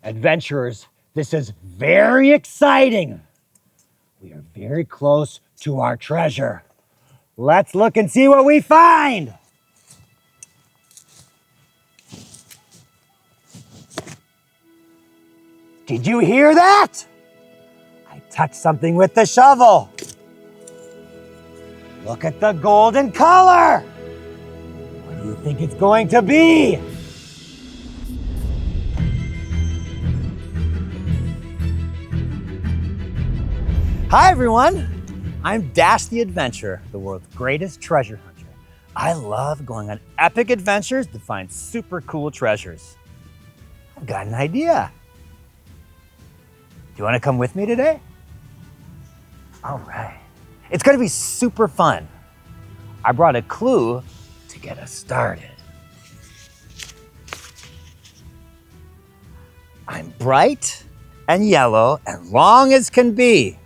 Adventurers, this is very exciting. We are very close to our treasure. Let's look and see what we find. Did you hear that? I touched something with the shovel. Look at the golden color. What do you think it's going to be? Hi everyone, I'm Dash the Adventurer, the world's greatest treasure hunter. I love going on epic adventures to find super cool treasures. I've got an idea. Do you want to come with me today? All right. It's going to be super fun. I brought a clue to get us started. I'm bright and yellow and long as can be.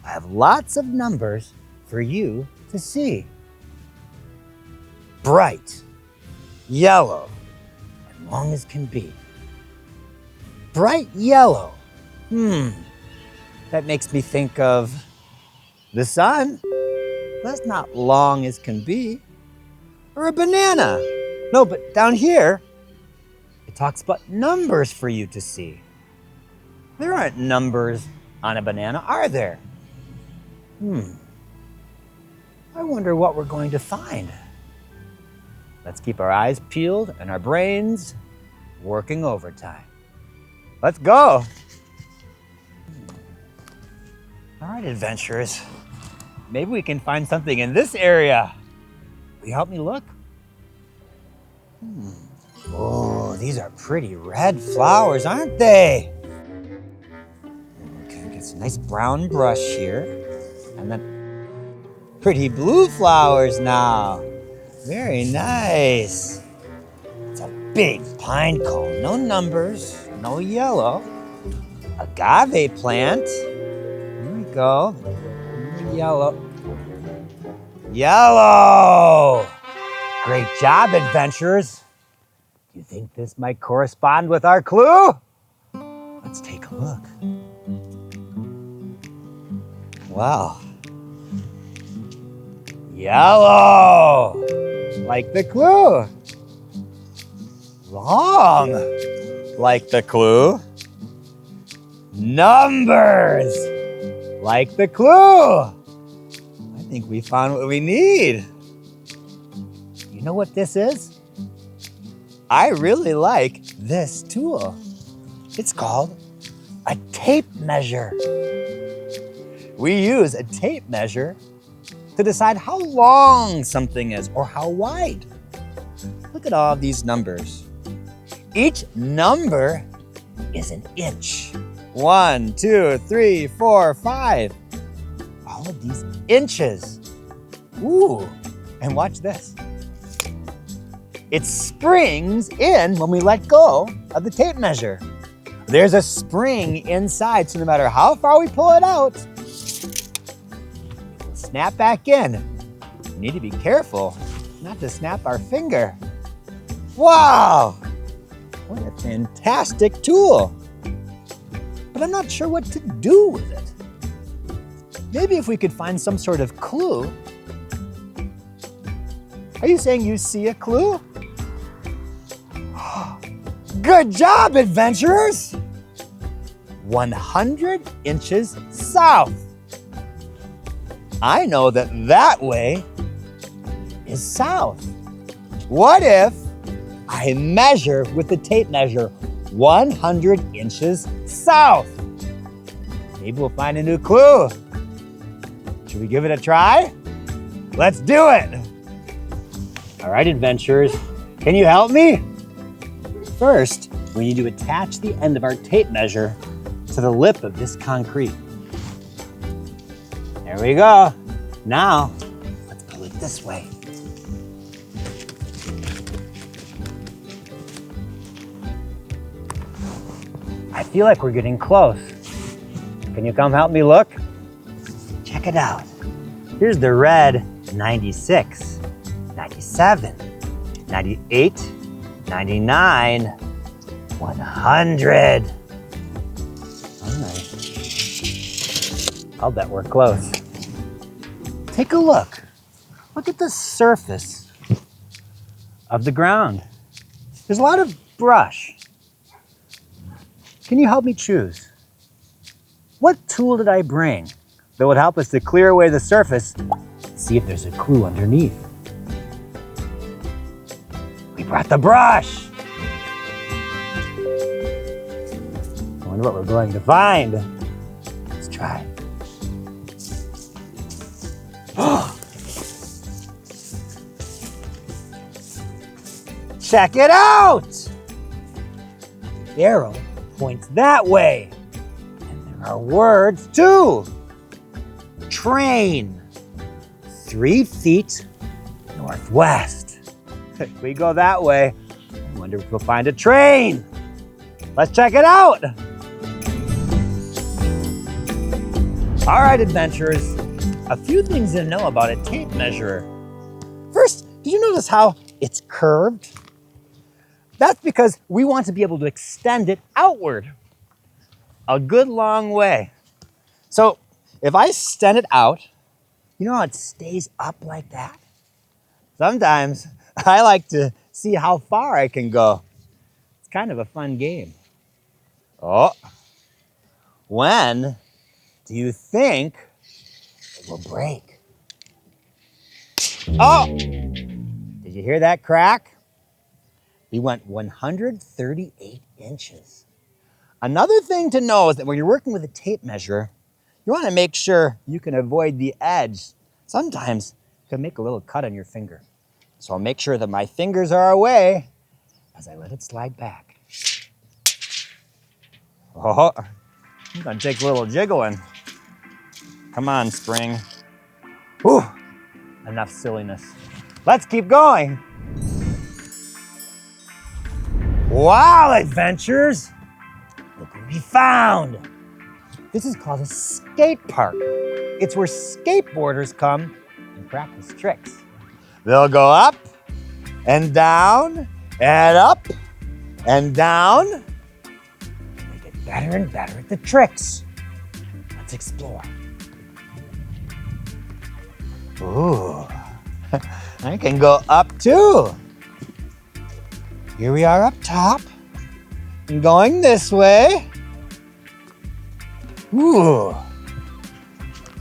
I have lots of numbers for you to see. Bright, yellow, and long as can be. Bright yellow. That makes me think of the sun. That's not long as can be. Or a banana. No, but down here, it talks about numbers for you to see. There aren't numbers on a banana, are there? I wonder what we're going to find. Let's keep our eyes peeled and our brains working overtime. Let's go. All right, adventurers. Maybe we can find something in this area. Will you help me look? Oh, these are pretty red flowers, aren't they? Okay, get some nice brown brush here. And then pretty blue flowers now. Very nice. It's a big pine cone. No numbers, no yellow. Agave plant. Here we go. Yellow. Yellow! Great job, adventurers. Do you think this might correspond with our clue? Let's take a look. Wow. Yellow, like the clue. Long, like the clue. Numbers, like the clue. I think we found what we need. You know what this is? I really like this tool. It's called a tape measure. We use a tape measure to decide how long something is or how wide. Look at all these numbers. Each number is an inch. 1, 2, 3, 4, 5. All of these inches. Ooh, and watch this. It springs in when we let go of the tape measure. There's a spring inside, so no matter how far we pull it out, it'll snap back in. We need to be careful not to snap our finger. Wow! What a fantastic tool. But I'm not sure what to do with it. Maybe if we could find some sort of clue. Are you saying you see a clue? Good job, adventurers! 100 inches south. I know that way is south. What if I measure with the tape measure 100 inches south? Maybe we'll find a new clue. Should we give it a try? Let's do it. All right, adventurers, can you help me? First, we need to attach the end of our tape measure to the lip of this concrete. There we go. Now, let's pull it this way. I feel like we're getting close. Can you come help me look? Check it out. Here's the red 96, 97, 98, 99. 100. All right. I'll bet we're close. Take a look. Look at the surface of the ground. There's a lot of brush. Can you help me choose? What tool did I bring that would help us to clear away the surface and see if there's a clue underneath? We brought the brush. I wonder what we're going to find. Let's try. Check it out! The arrow points that way. And there are words too. Train. 3 feet northwest. If we go that way, I wonder if we'll find a train. Let's check it out. All right, adventurers. A few things to know about a tape measure. First, did you notice how it's curved? That's because we want to be able to extend it outward a good long way. So if I extend it out, you know how it stays up like that? Sometimes I like to see how far I can go. It's kind of a fun game. Oh, when do you think it will break? Oh, did you hear that crack? We went 138 inches. Another thing to know is that when you're working with a tape measure, you want to make sure you can avoid the edge. Sometimes you can make a little cut on your finger. So I'll make sure that my fingers are away as I let it slide back. Oh, it's gonna take a little jiggling. Come on, spring. Whew, enough silliness. Let's keep going. Wow, adventurers! Look what we found. This is called a skate park. It's where skateboarders come and practice tricks. They'll go up and down and up and down. They get better and better at the tricks. Let's explore. Ooh, I can go up too. Here we are up top, and going this way. Ooh,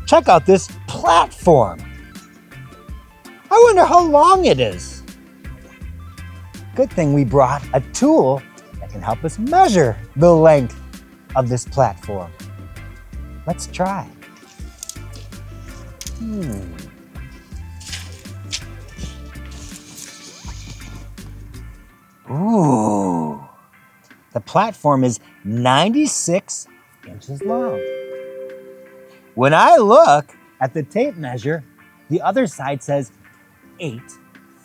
check out this platform. I wonder how long it is. Good thing we brought a tool that can help us measure the length of this platform. Let's try. Ooh, the platform is 96 inches long. When I look at the tape measure, the other side says 8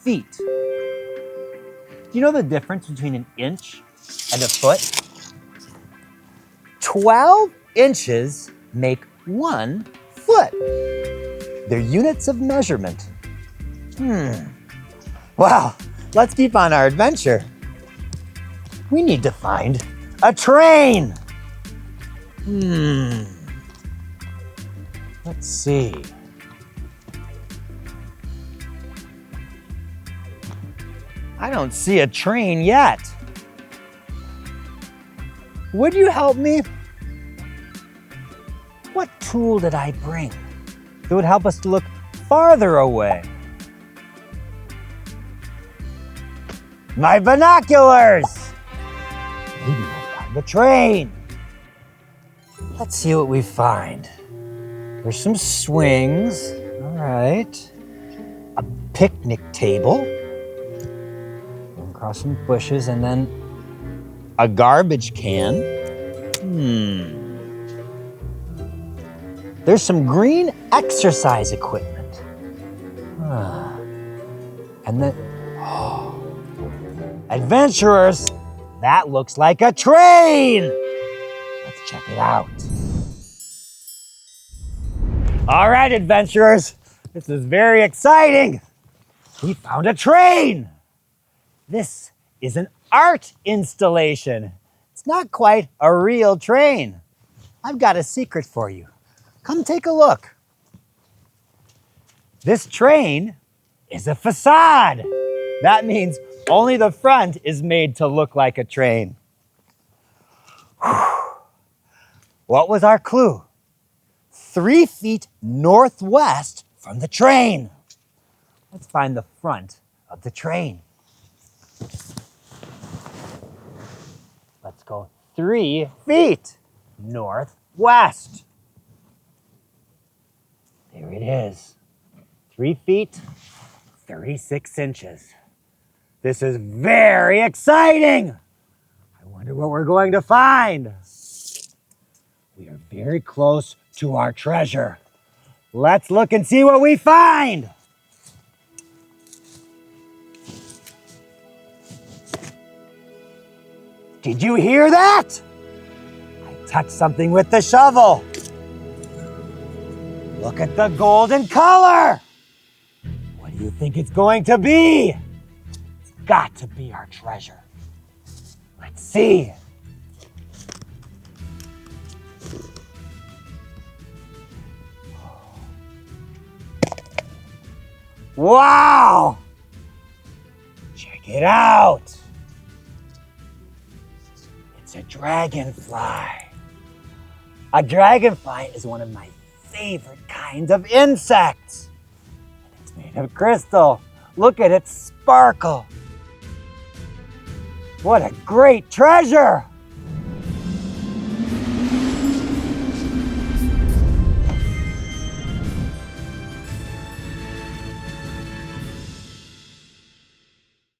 feet. Do you know the difference between an inch and a foot? 12 inches make 1 foot. They're units of measurement. Wow, let's keep on our adventure. We need to find a train. Let's see. I don't see a train yet. Would you help me? What tool did I bring that would help us to look farther away? My binoculars! Maybe we'll find the train. Let's see what we find. There's some swings, all right. A picnic table. Across some bushes, and then a garbage can. There's some green exercise equipment. And then, adventurers, that looks like a train. Let's check it out. All right, adventurers, this is very exciting. We found a train. This is an art installation. it's not quite a real train. I've got a secret for you. Come take a look. This train is a facade. That means only the front is made to look like a train. What was our clue? 3 feet northwest from the train. Let's find the front of the train. Let's go 3 feet northwest. There it is. 3 feet, 36 inches. This is very exciting. I wonder what we're going to find. We are very close to our treasure. Let's look and see what we find. Did you hear that? I touched something with the shovel. Look at the golden color. What do you think it's going to be? It's got to be our treasure. Let's see. Wow! Check it out. It's a dragonfly. A dragonfly is one of my favorite kinds of insects. It's made of crystal. Look at it sparkle. What a great treasure!